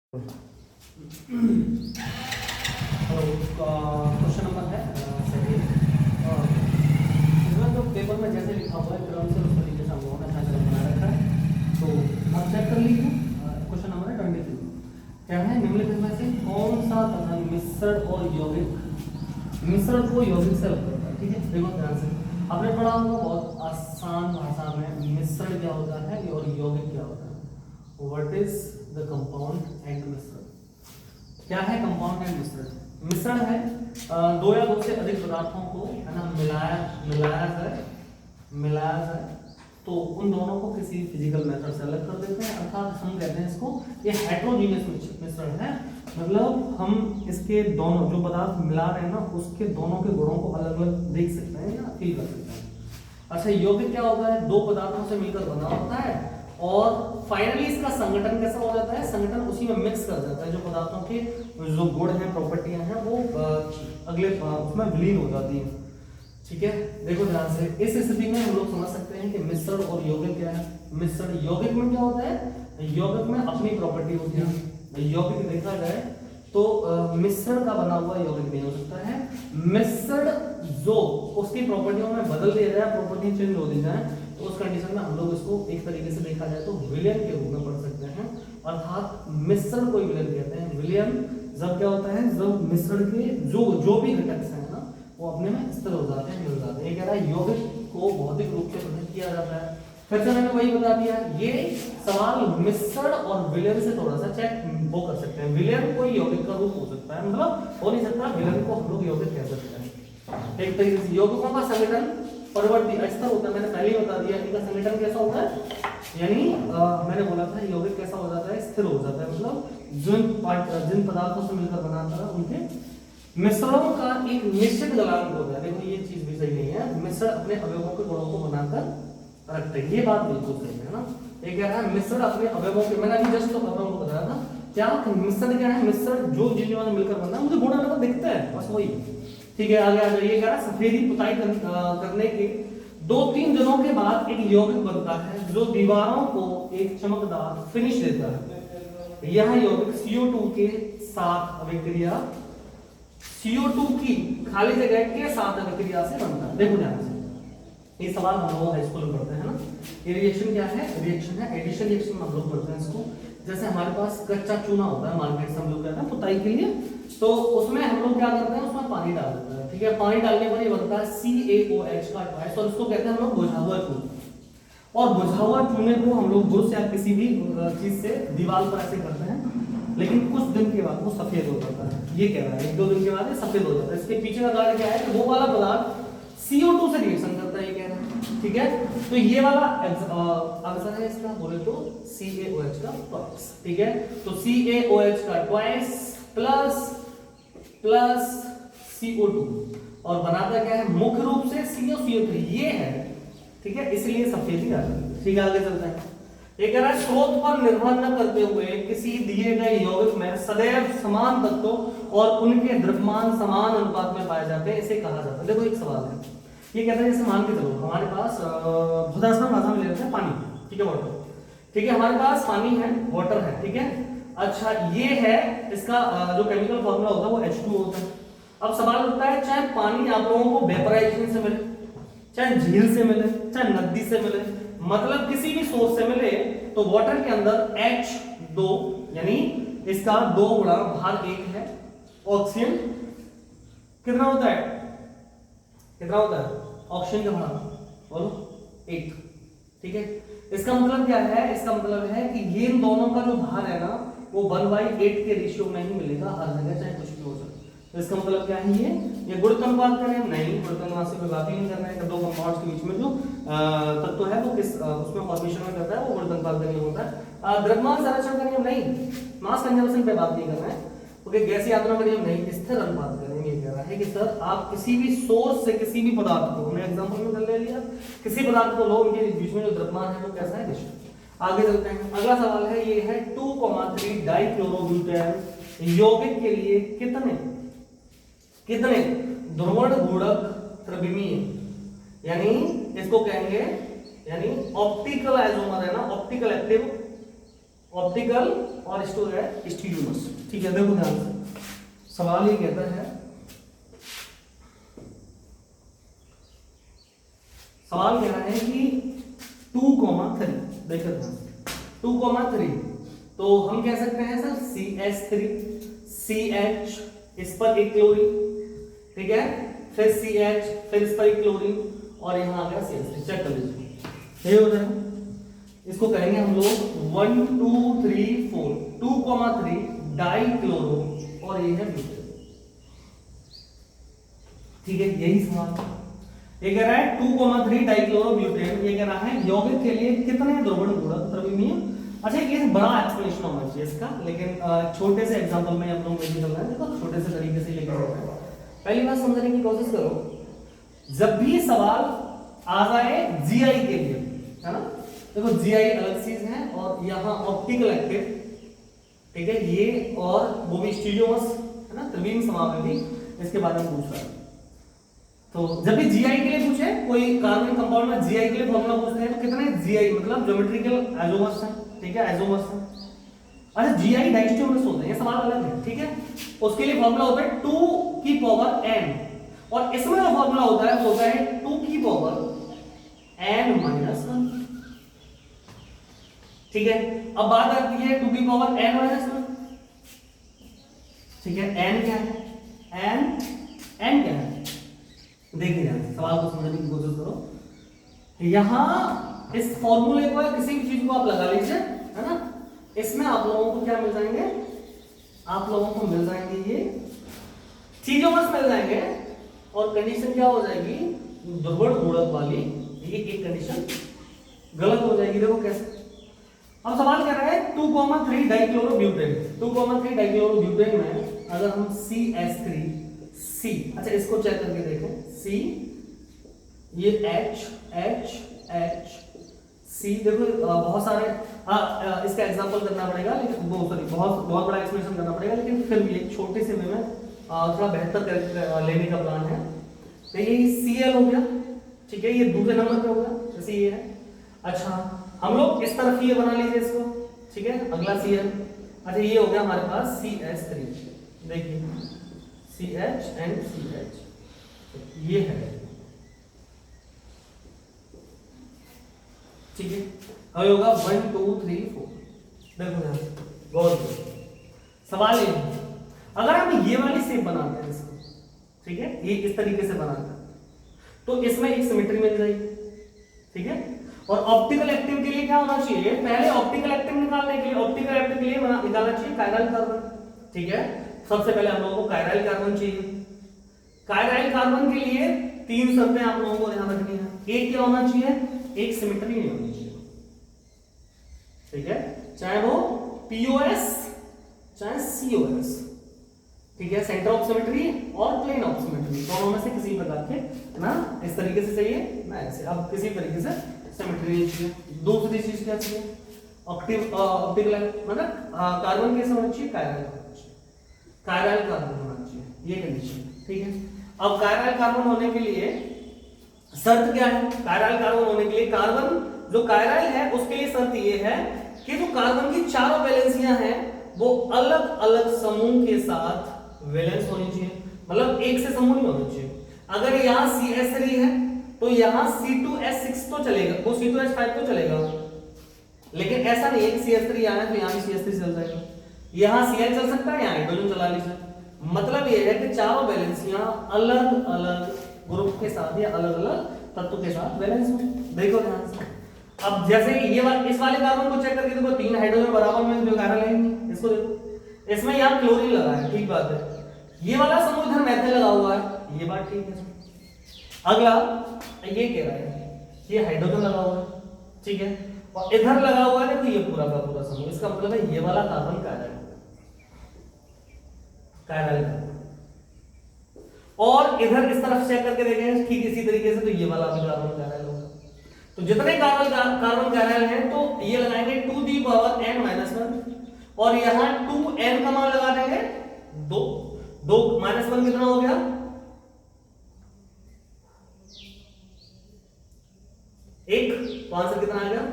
Question number है second. इसमें तो पेपर में जैसे लिखा हुआ है क्रम से उस तरीके से हम लोगों ने अपना बना रखा है। तो आप चेक कर लीजिए। क्वेश्चन नंबर है 23। क्या है, निम्नलिखित में से कौन सा कथन मिश्रण और यौगिक मिश्रण को यौगिक से अलग करता है। ठीक है, देखो ध्यान से। आपने पढ़ा होगा बहुत आसान भाषा में मिश्रण क्या होता है और यौगिक क्या होता है। What is the compound and मिश्रण। क्या है कंपाउंड एंड मिश्रण? मिश्रण है दो या दो से अधिक पदार्थों को है ना मिलाया जाए तो उन दोनों को किसी फिजिकल मेथड से अलग कर देते हैं। अर्थात हम कहते हैं इसको ये हेटेरोजीनियस मिश्रण है। मतलब हम इसके दोनों जो पदार्थ मिला रहे हैं ना उसके दोनों के गुणों को अलग अलग देख सकते हैं या फील कर सकते हैं। अच्छा, यौगिक क्या होता है? दो पदार्थों से मिलकर बना होता है और फाइनली इसका संगठन कैसा हो जाता है? संगठन उसी में मिक्स कर जाता है। जो पदार्थों के जो गुण हैं, प्रॉपर्टियां हैं, वो अगले उसमें विलीन हो जाती हैं। ठीक है, देखो ध्यान से। इस स्थिति में हम लोग समझ सकते हैं कि मिश्रण और यौगिक क्या है। मिश्रण यौगिक में क्या होता है? यौगिक में अपनी प्रॉपर्टी होती है। यौगिक देखा जाए तो मिश्रण का बना हुआ यौगिक नहीं हो सकता है। मिश्रण जो उसकी प्रॉपर्टियों में बदल दिया जाए, प्रॉपर्टी चेंज हो दी जाए, तो उस कंडीशन में हम लोग इसको एक तरीके से देखा जाए तो विलयन के रूप में पढ़ सकते हैं। अर्थात मिश्रण को विलयन कहते हैं। विलयन जब क्या होता है? जब मिश्रण के जो भी घटक हैं ना वो अपने में स्थिर हो जाते हैं, मिल जाते हैं। ये कह रहा है यौगिक को भौतिक रूप से प्रकट किया जाता है। फिर से मैंने वही बता दिया। ये सवाल मिश्रण और विलयन से थोड़ा सा चेक वो कर सकते हैं। विलयन कोई यौगिक का रूप हो सकता है, मतलब हो नहीं सकता। विलयन को हम लोग यौगिक कह सकते हैं। एक तरीके से यौगिकों का संगठन परिवर्ती अस्तर होता है। मैंने पहले ही बता दिया इनका संगठन कैसा होता है। यानी मैंने बोला था यौगिक कैसा हो जाता है? स्थिर हो जाता है। मतलब जिन पदार्थों से मिलकर बनाता है उनके मिश्रणों का एक निश्चित गलनांक होता है। देखो ये चीज भी सही नहीं है। मिश्रण अपने अवयवों के गुणों को बनाकर रखते हैं, ये बात बिल्कुल सही है ना। ये कह रहा है मिश्रण अपने अवयवों के, मैंने अभी जस्ट तो अवयवों को बताया था। क्या मिश्रण क्या है? मिश्रण जो जिन में मिलकर बनता है मुझे गुण अलग दिखते हैं, बस वही। ठीक है, आगे आ जाइए। कह रहा है सफेदी पुताई करने के 2-3 दिनों के बाद एक यौगिक बनता है जो दीवारों को एक चमकदार फिनिश देता है। यह यौगिक CO2 के साथ अभिक्रिया CO2 की खाली जगह के साथ अभिक्रिया से बनता है। देखो ध्यान से, ये सवाल हम लोग हाई स्कूल में पढ़ते हैं ना। ये रिएक्शन क्या है? रिएक्शन है एडिशन रिएक्शन में हम लोग पढ़ते हैं इसको। जैसे हमारे पास कच्चा चूना होता है मार्केट से हम लोग कहते हैं पुताई के लिए, तो उसमें हम लोग क्या करते हैं? उसमें पानी डाल देते हैं। ठीक है, पानी डालने पर ये बनता है CaOH का ट्वाइस, और इसको कहते हैं हम लोग बुझा हुआ चूना। और बुझा हुआ चूने को हम लोग ब्रश या किसी भी चीज से दीवार पर ऐसे करते हैं, लेकिन कुछ दिन के बाद वो सफेद हो जाता है। ये कह रहा है 1-2 दिन के बाद ये सफेद हो जाता है। इसके पीछे का कारण क्या है कि वो वाला पदार्थ CO2 से रिएक्शन करता है, ये कह रहा है। ठीक है, तो ये वाला आंसर है इसका, बोले तो CaOH का ट्वाइस। ठीक है, तो CaOH का ट्वाइस प्लस CO2 और बनाता क्या है? मुख्य रूप से CO3 ये है। ठीक है, इसलिए सफेदी आ जाती है। ठीक है, आगे चलते हैं। ये कह रहा है स्रोत पर निर्भर न करते हुए किसी दिए गए यौगिक में सदैव समान तत्वों और उनके द्रव्यमान समान अनुपात में पाए जाते हैं, इसे कहा जाता है। देखो एक सवाल है, ये कहता है जैसे मान के चलो हमारे पास भूदास्मान भाषा में ले लेते हैं पानी। ठीक है, वाटर। ठीक है, हमारे पास पानी है, वाटर है। ठीक है, अच्छा ये है इसका जो केमिकल फॉर्मूला होता है वो H2 होता है। अब सवाल उठता है चाहे पानी आप लोगों को वेपराइजेशन से मिले, चाहे झील से मिले, चाहे नदी से मिले, मतलब किसी भी सोर्स से मिले, तो वाटर के अंदर H2 यानी इसका 2 गुणा भार 1 है। ऑक्सीजन कितना होता है? कितना होता है ऑक्सीजन का भार? बोलो 1। ठीक है, इसका मतलब क्या है? इसका मतलब है कि ये इन दोनों का जो भार है ना वो 1/8 के रेशियो में ही मिलेगा हर जगह, चाहे कुछ भी हो सकता है। तो इसका मतलब क्या है? ये गुण अनुपात कर रहे हैं? नहीं, गुण अनुपात से कोई बात ही नहीं करना है। दो कंपाउंड्स के बीच में जो तत्व है वो किस उसमें फॉर्मेशन में करता है, वो गुण अनुपात का नियम होता है। द्रव्यमान संरक्षण का नियम नहीं, मास कंजर्वेशन पे बात नहीं करना है। ओके, गैस यात्रा का नियम नहीं, स्थिर अनुपात का नियम ये कह रहा है कि सर आप किसी भी सोर्स से किसी भी पदार्थ को, हमने एग्जांपल में ले लिया, किसी पदार्थ को लो, उनके बीच में जो द्रव्यमान है वो कैसा है? निश्चित। आगे चलते हैं। अगला सवाल है, ये है 2,3 डाइक्लोरोब्यूटेन यौगिक के लिए कितने ध्रुवण गुणक त्रिविमीय, यानी इसको कहेंगे यानी ऑप्टिकल आइसोमर है ना, ऑप्टिकल एक्टिव ऑप्टिकल और स्टीरियोमर्स। ठीक है, देखो ध्यान से सवाल ये कहता है, सवाल कह रहा है कि 2,3, देखो ध्यान से 2,3, तो हम कह सकते हैं सर CH3 CH, इस पर एक क्लोरीन, ठीक है, फिर CH, फिर इस पर एक क्लोरीन, और यहां आ गया CH3। चेक कर लीजिए, ये हो जाएगा। इसको करेंगे हम लोग 1 2 3 4, 2,3 डाइक्लोरो, और ये है ब्यूटेन। ठीक है, यही सवाल ये कह रहा है 2,3 डाइक्लोरो ब्यूटेन। ये कह रहा है यौगिक के लिए कितने द्रवण गुणक द्रव्यमीय। अच्छा, ये बड़ा एक्सप्लेनेशन होना चाहिए इसका, लेकिन छोटे से एग्जांपल में हम लोग लेके चल रहे हैं। देखो छोटे से तरीके से लेके चल रहे हैं। पहली बात समझने की कोशिश करो, जब भी सवाल आ जाए जीआई के लिए, है ना, देखो जीआई अलग चीज है, और यहाँ ऑप्टिकल एक्टिव, ठीक है, ये और वो भी स्टीरियोमर्स, है ना, त्रिविम समावेदी, इसके बारे में पूछ रहा है। तो जब भी जीआई के लिए पूछे कोई कार्बन कंपाउंड में, जीआई के लिए फॉर्मूला पूछते हैं, तो कितने जीआई मतलब ज्योमेट्रिकल आइसोमर्स हैं, ठीक है, आइसोमर्स हैं। अच्छा, जीआई डाइस्टोमर्स होते हैं, ये सवाल अलग है, ठीक है। उसके लिए फॉर्मूला होता है 2 की पावर n, और इसमें जो फॉर्मूला होता है वो होता है 2 की पावर n-1। ठीक है, अब बात आती है 2 की पावर n-1, ठीक है, n क्या है, n क्या है, देखिए ध्यान से सवाल को समझने की कोशिश करो। यहां इस फॉर्मूले को या किसी भी चीज को आप लगा लीजिए, है ना, इसमें आप लोगों को क्या मिल जाएंगे, आप लोगों को मिल जाएंगे ये स्टीरियोमर्स मिल जाएंगे, और कंडीशन क्या हो जाएगी, ध्रुवण गुणक वाली, ये एक कंडीशन गलत हो जाएगी। देखो कैसे, अब सवाल कह रहा है 2,3 डाइक्लोरोब्यूटेन, 2,3 डाइक्लोरोब्यूटेन में अगर हम CH3C, अच्छा इसको चेक करके देखें, C, ये H C, देखो बहुत सारे, इसका एग्जांपल करना पड़ेगा, लेकिन बहुत बड़ा एक्सप्लेनेशन करना पड़ेगा, लेकिन फिर भी एक छोटे से में थोड़ा बेहतर कर लेने का प्लान है। तो ये Cl हो गया, ठीक है, ये दूसरे नंबर पे हो गया, जैसे ये है। अच्छा, हम लोग इस तरफ ये बना लीजिए इसको, ठीक है, अगला Cl। अच्छा, ये हो गया हमारे पास CH3, देखिए CH एंड CH, ये है, ठीक है। अब होगा 1 2 3 4, देखो ध्यान से गौर करो। सवाल ये है, अगर हम ये वाली शेप बनाते हैं इसको, ठीक है, ये इस तरीके से बनाते हैं, तो इसमें एक सिमेट्री मिल जाएगी, ठीक है। और ऑप्टिकल एक्टिव के लिए क्या होना चाहिए, पहले ऑप्टिकल एक्टिव निकालने के लिए, ऑप्टिकल एक्टिव के लिए निकालना चाहिए कायरल कार्बन, ठीक है। सबसे पहले हम लोगों को कायरल कार्बन चाहिए। कायरल कार्बन के लिए 3 शर्तें आप लोगों को ध्यान रखनी है। एक क्या होना चाहिए, एक सिमेट्री नहीं होनी चाहिए, ठीक है, चाहे वो POS चाहे COS, ठीक है, सेंटर ऑफ सिमेट्री और प्लेन ऑफ सिमेट्री, दोनों में से किसी प्रकार के, है ना, इस तरीके से चाहिए ना, ऐसे, अब किसी तरीके से सिमेट्री नहीं चाहिए। दूसरी चीज क्या चाहिए, ऑप्टिकल मतलब कार्बन कैसे होना चाहिए, कायरल कार्बन होना चाहिए, ये कंडीशन, ठीक है। अब कायरल कार्बन होने के लिए शर्त क्या है, कायरल कार्बन होने के लिए, कार्बन जो कायरल है उसके लिए शर्त ये है कि जो कार्बन की चारों वैलेंसियां हैं वो अलग अलग समूह के साथ वैलेंस होनी चाहिए, मतलब एक से समूह नहीं होना चाहिए। अगर यहाँ CH3 है तो यहाँ C2H6 तो चलेगा, वो C2H5 तो चलेगा, लेकिन ऐसा नहीं है कि CH3 यहाँ है तो यहाँ भी CH3 चल जाएगा, यहाँ Cl चल सकता है, यहाँ हाइड्रोजन चला लीजिए। मतलब ये है कि चारों वैलेंसियां अलग अलग ग्रुप के साथ या अलग अलग तत्व के साथ वैलेंस में। देखो ध्यान से, अब जैसे ये इस वाले कार्बन को चेक करके देखो, 3 हाइड्रोजन बराबर में जो कायरल है, इसको देखो, इसमें यहाँ क्लोरीन लगा है, ठीक बात है, ये वाला समूह इधर मेथिल लगा हुआ है, ये बात ठीक है। अगला ये कह रहा है ये हाइड्रोजन लगा हुआ है, ठीक है, और इधर लगा हुआ है, तो ये पूरा का पूरा समूह, इसका मतलब है ये वाला कार्बन कायरल है। और इधर इस तरफ चेक करके देखें ठीक इसी तरीके से, तो ये वाला भी कार्बन कायरल होगा। तो जितने कार्बन कायरल हैं तो ये लगाएंगे 2 दी पावर n-1, और यहां 2n का मान लगा देंगे 2 -1 कितना हो गया, 1, तो आंसर कितना आ गया,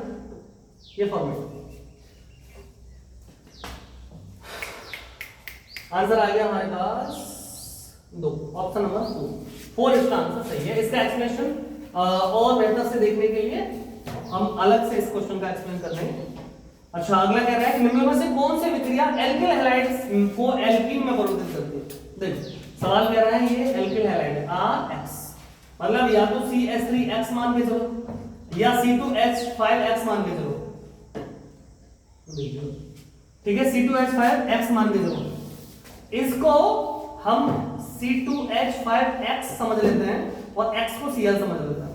ये फॉर्मेट। आंसर आ गया हमारे पास 2, ऑप्शन नंबर 4 इसका आंसर सही है। इसका एक्सप्लेनेशन और बेहतर से देखने के लिए हम अलग से इस क्वेश्चन का एक्सप्लेन कर रहे हैं। अच्छा, अगला कह रहा है निम्न में से कौन सी विक्रिया एल्किल हैलाइड्स को एल्कीन में परिवर्तित करती है। देखो सवाल कह रहा है ये एल्किल हैलाइड RX, मतलब या तो CH3X मान के चलो या C2H5X मान के चलो, ठीक है, C2H5X मान के चलो, इसको हम C2H5X समझ लेते हैं और X को Cl समझ लेते हैं,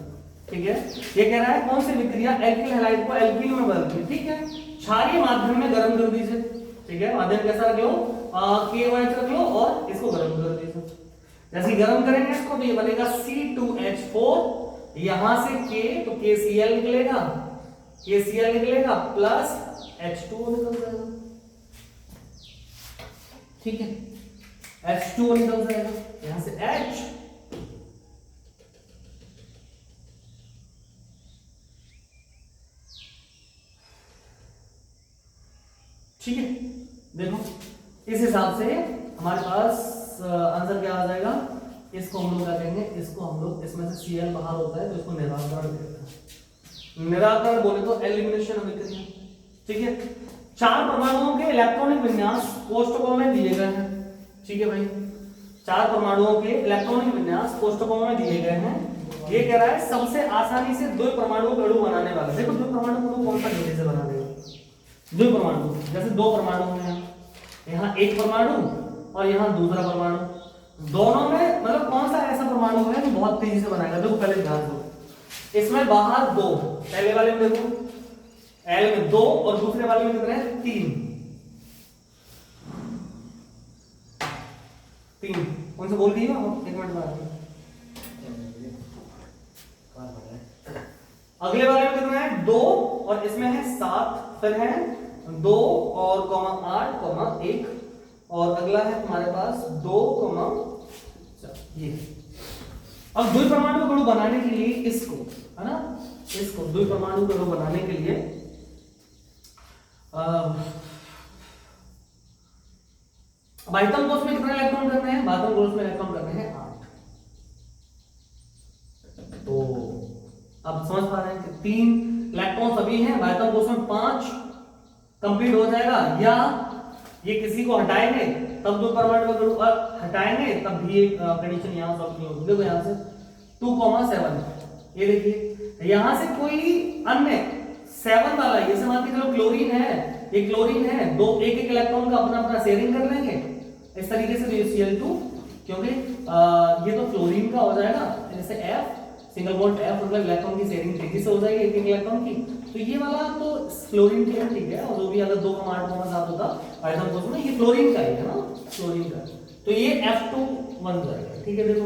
ठीक है। ये कह रहा है कौन सी विक्रिया एल्किल हैलाइड को एल्कीन में बदलती है, ठीक है। क्षारीय माध्यम में गर्म कर दीजिए, ठीक है, माध्यम कैसा रख लो, KOH रख लो और इसको गर्म कर दीजिए। जैसे गर्म करेंगे इसको तो ये बनेगा C2H4, यहां से K तो KCl निकलेगा, KCl निकलेगा प्लस H2O निकल जाएगा, ठीक है, H2O निकल जाएगा, यहां से H, ठीक है। देखो इस हिसाब से हमारे पास आंसर क्या आ जाएगा, इसको हम लोग क्या कहेंगे, इसको हम लोग इसमें से Cl बाहर होता है तो इसको निराकरण कहते हैं। निराकरण बोले तो एलिमिनेशन ऑफ विक्रिया, ठीक है। 4 परमाणुओं के इलेक्ट्रॉनिक विन्यास कोष्ठकों में दिए गए हैं, ठीक है भाई, 4 परमाणुओं के इलेक्ट्रॉनिक विन्यास कोष्ठकों में दिए गए हैं। ये कह रहा है सबसे आसानी से 2 परमाणु अणु बनाने वाला, देखो 2 परमाणु अणु कौन सा जल्दी से बना देगा, 2 परमाणु, जैसे 2 परमाणु हैं, यहाँ एक परमाणु और यहाँ दूसरा परमाणु, दोनों में मतलब कौन सा ऐसा परमाणु है जो बहुत तेजी से बनाएगा। देखो पहले ध्यान दो, इसमें बाहर 2, पहले वाले में देखो L में 2 और दूसरे वाले में कितने हैं, 3। उनसे बोल दिए एक मिनट बाद, अगले वाले में कितना है 2 और इसमें है 7, फिर है 2 और 8, 1 और अगला है तुम्हारे पास 2, ये। अब 2 परमाणु अणु बनाने के लिए इसको, है ना, इसको 2 परमाणु अणु बनाने के लिए बाह्यतम कोष में कितने इलेक्ट्रॉन करने हैं, बाह्यतम कोष में इलेक्ट्रॉन करने हैं 8। तो अब समझ पा रहे हैं कि 3 इलेक्ट्रॉन सभी हैं, बाह्यतम कोष में 5 कंप्लीट हो जाएगा, या ये किसी को हटाएंगे तब 2 परमाणु अणु हटाएंगे तब भी एक कंडीशन यहां सॉल्व नहीं होगी। देखो यहां से 2,7, ये देखिए यहां से कोई अन्य 7 वाला, ये से मान के चलो क्लोरीन है, ये क्लोरीन है, 2 एक इलेक्ट्रॉन का अपना अपना शेयरिंग कर लेंगे इस तरीके से, ये Cl2, क्योंकि ये तो क्लोरीन का हो जाएगा, जैसे F सिंगल बॉन्ड F, मतलब इलेक्ट्रॉन की शेयरिंग तेजी से हो जाएगी एक इलेक्ट्रॉन की, तो ये वाला तो फ्लोरीन के लिए ठीक है, और जो भी अगर 2,8,7 होता आयतन कोष में, ये फ्लोरीन का ही है ना, फ्लोरीन का, तो ये F2 बन जाएगा, ठीक है। देखो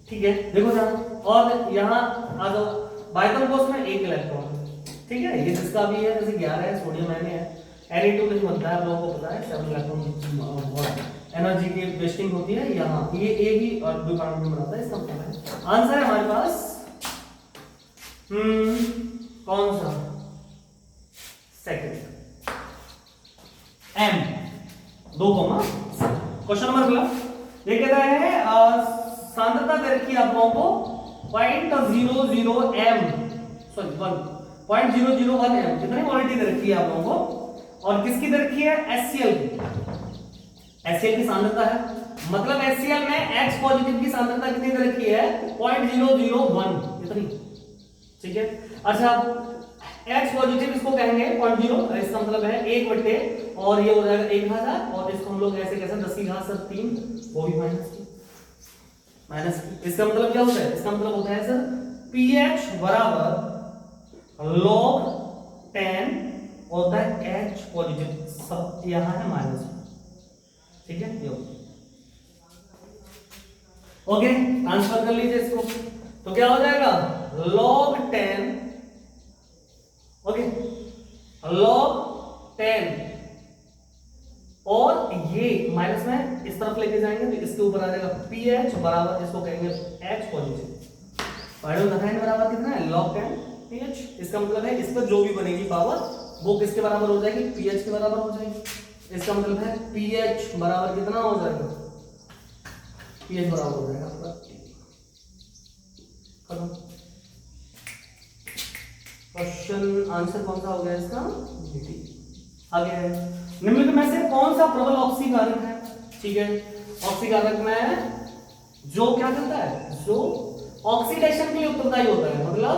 ठीक है, देखो जरा, और यहाँ आ जाओ, बाह्यतम कोष में 1 इलेक्ट्रॉन, ठीक है, ये जिसका भी है, जैसे 11 है, सोडियम है, Na2 नहीं बनता है, आप लोगों को पता है, 7 इलेक्ट्रॉन एनर्जी की वेस्टिंग होती है, यहाँ ये A भी और 2 परमाणु में बनाता है, इसका मतलब है आंसर है हमारे पास कौन सा, सेकंड M 2, क्वेश्चन नंबर अगला ये कहता है सांद्रता दे रखी है आप लोगों को 0.00 m, सॉरी 1.001 m, कितनी क्वालिटी दे रखी है आप लोगों को, और किसकी दे रखी है, HCl की सांद्रता है, मतलब HCl में H पॉजिटिव की सांद्रता कितनी दे रखी है, 0.001, इतनी, ठीक है। अच्छा H पॉजिटिव इसको कहेंगे 0.0, इसका मतलब है 1/, और ये हो जाएगा 1000, और इसको हम लोग ऐसे कैसे 10 की घात 3, वो भी माइनस, इसका मतलब क्या होता है, इसका मतलब होता है सर pH बराबर log 10 होता है H पॉजिटिव, सब यहां है माइनस, ठीक है, ये ओके, ट्रांसफर कर लीजिए इसको, तो क्या हो जाएगा log 10, ओके, log 10, और ये माइनस में इस तरफ लेके जाएंगे तो इसके ऊपर आ जाएगा pH बराबर, इसको कहेंगे H पॉजिटिव, बराबर कितना है, log 10 pH, इसका मतलब है इस पर जो भी बनेगी पावर वो किसके बराबर हो जाएगी, pH के बराबर हो जाएगी, इसका मतलब है पीएच बराबर कितना हो जाएगा, पीएच बराबर हो जाएगा आपका खत्म। क्वेश्चन आंसर कौन सा हो गया इसका, डी। आगे है निम्नलिखित में से कौन सा प्रबल ऑक्सीकारक है, ठीक है। ऑक्सीकारक में जो क्या करता है, जो ऑक्सीडेशन के लिए उत्तरदायी होता है, मतलब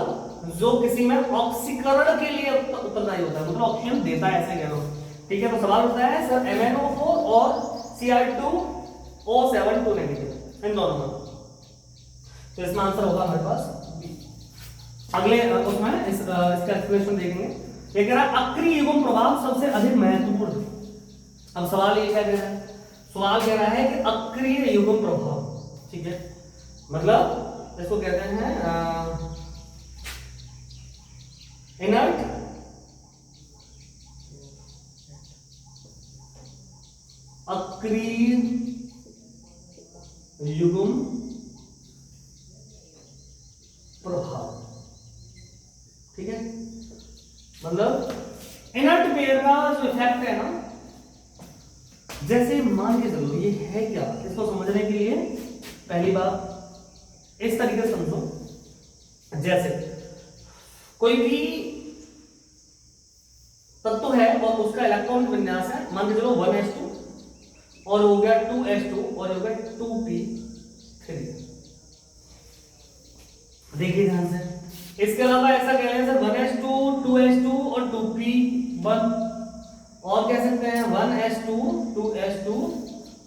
जो किसी में ऑक्सीकरण के लिए उत्तरदायी होता है, मतलब ऑक्सीजन देता है, ऐसे कह लो, ठीक है। तो सवाल उठता है सर MnO4 और Cr2O7 2 नेगेटिव इन दोनों में, तो इसमें आंसर होगा हमारे पास बी। अगले उसमें इसका एक्सप्लेनेशन देखेंगे। ये कह रहा है अक्रिय युग्म प्रभाव सबसे अधिक महत्वपूर्ण। अब सवाल ये क्या कह रहा है, सवाल कह रहा है कि अक्रिय युग्म प्रभाव, ठीक है, मतलब इसको कहते हैं इनर्ट अक्रिय युग्म प्रभाव, ठीक है। मतलब इनर्ट पेयर का जो इफेक्ट है ना, जैसे मान के चलो ये है क्या, इसको समझने के लिए पहली बात इस तरीके से समझो, जैसे कोई भी तत्व है और उसका इलेक्ट्रॉन विन्यास है, मान के चलो 1s2 और हो गया 2s2 और हो गया 2p3। देखिए ध्यान से, इसके अलावा ऐसा कह रहे हैं सर 1s2 2s2 और 2p1, और कह सकते हैं 1s2 2s2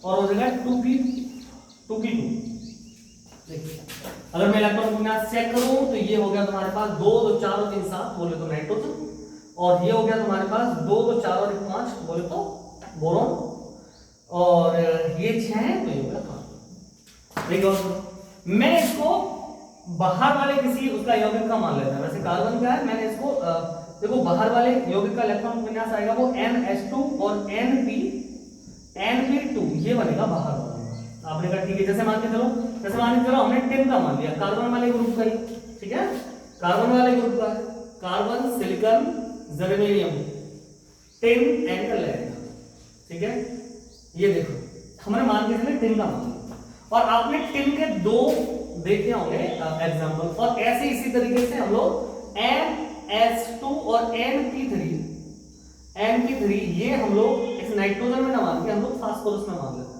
और हो जाएगा 2p2। देखिए अगर मैं इलेक्ट्रॉन विन्यास चेक करूं तो ये हो गया तुम्हारे पास 2 2 4 और 3 7 बोले तो नाइट्रोजन, और ये हो गया तुम्हारे पास 2 2 4 और 1 5 बोले तो बोरॉन, और ये 6 है तो ये हो गया कार्बन। देखो मैं इसको बाहर वाले किसी उसका यौगिक का मान लेता है, वैसे कार्बन क्या है, मैंने इसको देखो बाहर वाले यौगिक का इलेक्ट्रॉन विन्यास आएगा वो NH2 और NP2 ये बनेगा बाहर वाला। आपने कहा ठीक है, जैसे मान के चलो हमने टिन का मान लिया, कार्बन वाले ग्रुप का ही, ठीक है, कार्बन वाले ग्रुप का है, carbon silicon germanium tin and lead, ठीक है। ये देखो हमने मान के चले टिन का मान लिया, और आपने टिन के 2 देखे होंगे एग्जांपल, और ऐसे इसी तरीके से हम लोग NH2 और NP3 ये हम लोग इस नाइट्रोजन में ना मान के हम लोग फास्फोरस में मान लेते हैं।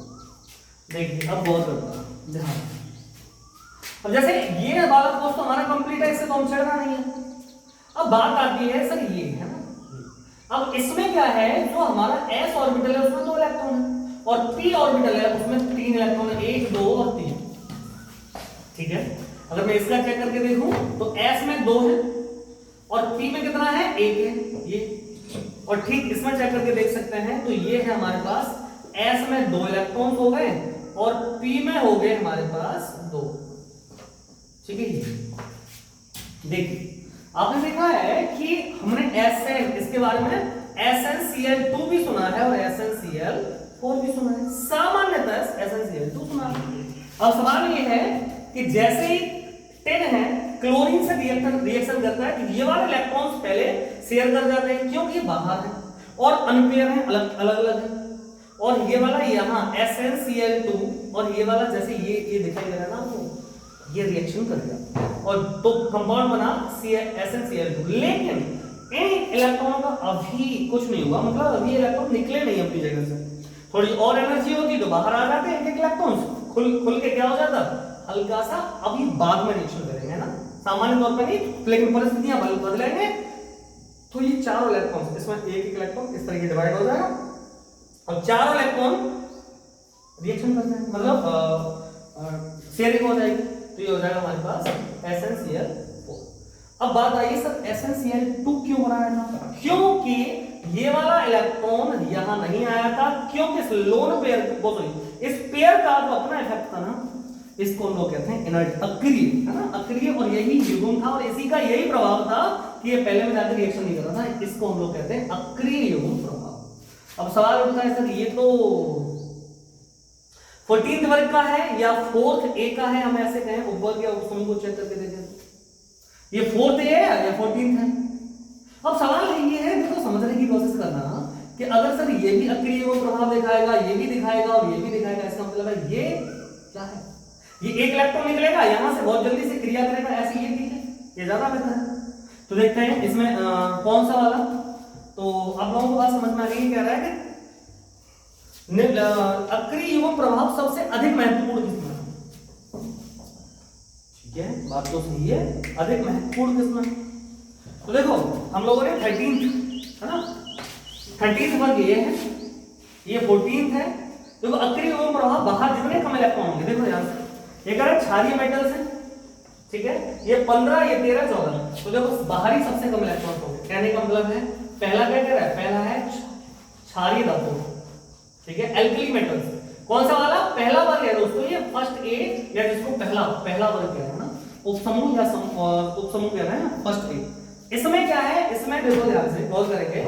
देखिए अब गौर करते हैं ध्यान। अब जैसे ये वाला दोस्तों हमारा कंप्लीट है, इससे तो हम छेड़ना नहीं है। अब बात आती है सर ये है ना, अब इसमें क्या है, जो हमारा s ऑर्बिटल है उसमें 2 इलेक्ट्रॉन है, और p ऑर्बिटल है उसमें 3 इलेक्ट्रॉन है, 1 2 और 3, ठीक है। अगर मैं इसका चेक करके देखूं तो s में 2 है और p में कितना है, 1 है ये, और ठीक इसमें चेक करके देख सकते हैं तो ये है हमारे पास s में 2 इलेक्ट्रॉन हो गए और p में हो गए हमारे पास 2, ठीक है। देखिए आपने देखा है कि हमने SN इसके बारे में SnCl2 भी सुना है और SnCl4 भी सुना है, सामान्यतः SnCl2 सुना है। अब सवाल ये है कि जैसे ही टिन है क्लोरीन से रिएक्शन करता है कि ये वाले इलेक्ट्रॉन्स पहले शेयर कर जाते हैं क्योंकि ये बाहर है और अनपेयर है, अलग अलग है, और ये वाला यहाँ SnCl2 और ये वाला जैसे ये दिखाई दे रहा है ना, तो ये रिएक्शन कर गया और तो कंपाउंड बना SnCl2, लेकिन इन इलेक्ट्रॉनों का अभी कुछ नहीं हुआ, मतलब अभी इलेक्ट्रॉन निकले नहीं अपनी जगह से, थोड़ी और एनर्जी होती तो बाहर आ जाते हैं, एक इलेक्ट्रॉन्स खुल के क्या हो जाता, हल्का सा अभी बाद में रिएक्शन करेंगे ना, सामान्य तौर पर नहीं, लेकिन परिस्थितियां बदलेंगे तो ये चारों इलेक्ट्रॉन इसमें एक इलेक्ट्रॉन इस तरीके डिवाइड हो जाएगा और चारों इलेक्ट्रॉन रिएक्शन कर जाएंगे, मतलब शेयरिंग हो जाएगी, तो ये हो जाएगा हमारे पास SnCl4। अब बात आई सर SnCl2 क्यों बनाया था, क्योंकि ये वाला इलेक्ट्रॉन यहां नहीं आया था, क्योंकि इस लोन पेयर को इस पेयर का जो अपना इफेक्ट था ना, इसको हम लोग कहते हैं इनर्ट, अक्रिय है ना, अक्रिय, और यही युग्म था और इसी का यही प्रभाव था कि ये पहले में जाकर रिएक्शन नहीं कर रहा था, इसको हम लोग कहते हैं अक्रिय युग्म प्रभाव। अब सवाल उठता है सर ये तो 14th वर्ग का है या 4th A का है, हम ऐसे कहें उपवर्ग या उपसमूह को चेक करके देखें, ये 4th A है या 14th है। अब सवाल ये है, देखो समझने की कोशिश करना कि अगर सर ये भी अक्रिय एवं प्रभाव दिखाएगा, ये भी दिखाएगा और ये भी दिखाएगा, इसका मतलब है ये क्या है, ये एक इलेक्ट्रॉन निकलेगा यहां से बहुत जल्दी से क्रिया करेगा, ऐसे ये ठीक है, ये ज्यादा बेहतर है। तो देखते हैं इसमें कौन सा वाला, तो आप लोगों को बात समझ में आ गई, कह रहा है कि अक्रिय एवं प्रभाव सबसे अधिक महत्वपूर्ण किसमें है? ठीक है, बात तो सही है, अधिक महत्वपूर्ण किसमें? तो देखो हम लोगों ने 13th है ना, 13th वर्ग ये है, ये 14th है। देखो अक्रिय एवं प्रभाव बाहर जितने कम इलेक्ट्रॉन होंगे, देखो यहां से ये कह रहा है क्षारीय मेटल्स है, ठीक है, ये 15, ये 13, 14, तो देखो बाहरी सबसे कम इलेक्ट्रॉन होंगे। कहने का मतलब है पहला क्या कह रहा है, पहला है क्षारीय धातु, ठीक है, एल्कली मेटल्स। कौन सा वाला? पहला वर्ग है दोस्तों, ये फर्स्ट ए, या जिसको पहला वर्ग कहते हैं ना, उपसमूह या उपसमूह कह रहे हैं ना, फर्स्ट ए। इसमें क्या है, इसमें देखो ध्यान से गौर करेंगे,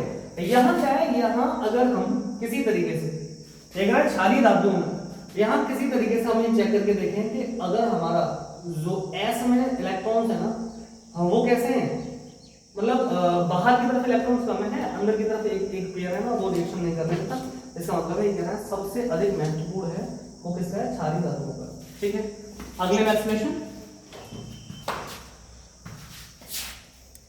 यहाँ क्या है, यहाँ अगर हम किसी तरीके से एक क्षारीय धातु में यहाँ किसी तरीके से हम ये चेक करके देखें कि अगर हमारा जो एस में इलेक्ट्रॉन्स है ना, वो कैसे हैं, मतलब बाहर की तरफ इलेक्ट्रॉन्स कम है, अंदर की तरफ एक पेयर है ना, वो रिएक्शन नहीं कर रहे हैं, इसका मतलब है ये कह रहा है सबसे अधिक महत्वपूर्ण है वो किसका है, क्षारीय धातुओं का। ठीक है, अगले में एक्सप्लेनेशन